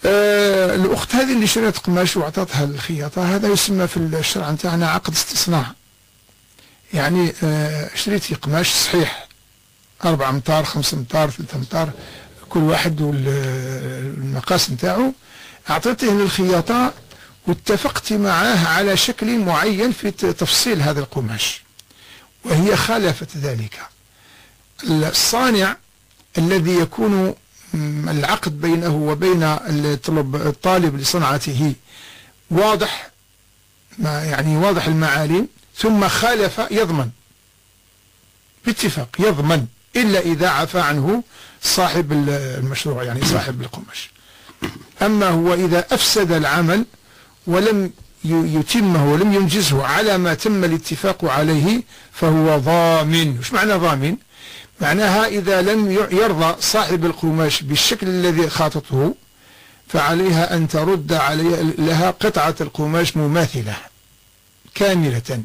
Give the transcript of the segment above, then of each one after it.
الأخت هذه اللي شريت قماش وأعطتها الخياطة، هذا يسمى في الشرع نتاعنا عقد استصناع. يعني شريتي قماش صحيح 4 أمتار 5 أمتار 3 أمتار كل واحد والمقاس نتاعو، أعطيته للخياطة واتفقت معاه على شكل معين في تفصيل هذا القماش، وهي خالفت ذلك. الصانع الذي يكون العقد بينه وبين الطالب لصنعته واضح، يعني واضح المعالم، ثم خالف يضمن باتفاق، يضمن إلا إذا عفى عنه صاحب المشروع يعني صاحب القماش. أما هو إذا أفسد العمل ولم يتمه ولم ينجزه على ما تم الاتفاق عليه فهو ضامن. وش معنى ضامن؟ معناها إذا لم يرضى صاحب القماش بالشكل الذي خاطته فعليها أن ترد لها قطعة القماش مماثلة كاملة،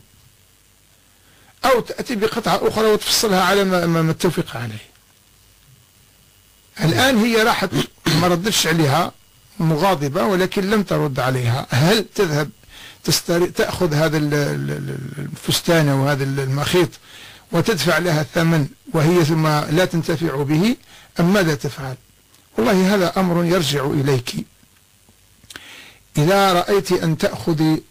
أو تأتي بقطعة أخرى وتفصلها على ما اتفق عليه. الآن هي راحت ما ردتش عليها مغاضبة، ولكن لم ترد عليها. هل تذهب تأخذ هذا الفستان وهذا المخيط وتدفع لها الثمن وهي ثم لا تنتفع به، أم ماذا تفعل؟ والله هذا أمر يرجع إليك. إذا رأيت أن تأخذي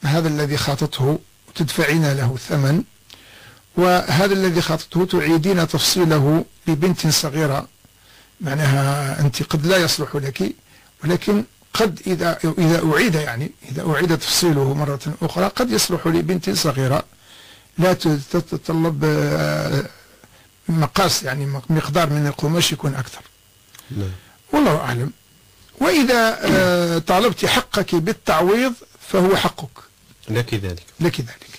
هذا الذي خاطته وتدفعين له الثمن، وهذا الذي خاطته تعيدين تفصيله لبنت صغيرة، معناها أنت قد لا يصلح لك، ولكن قد إذا أعيد يعني إذا أعيد تفصيله مرة أخرى قد يصلح لبنت صغيرة لا تتطلب مقاس، يعني مقدار من القماش يكون أكثر. والله أعلم. وإذا طالبت حقك بالتعويض فهو حقك لك ذلك. لك ذلك.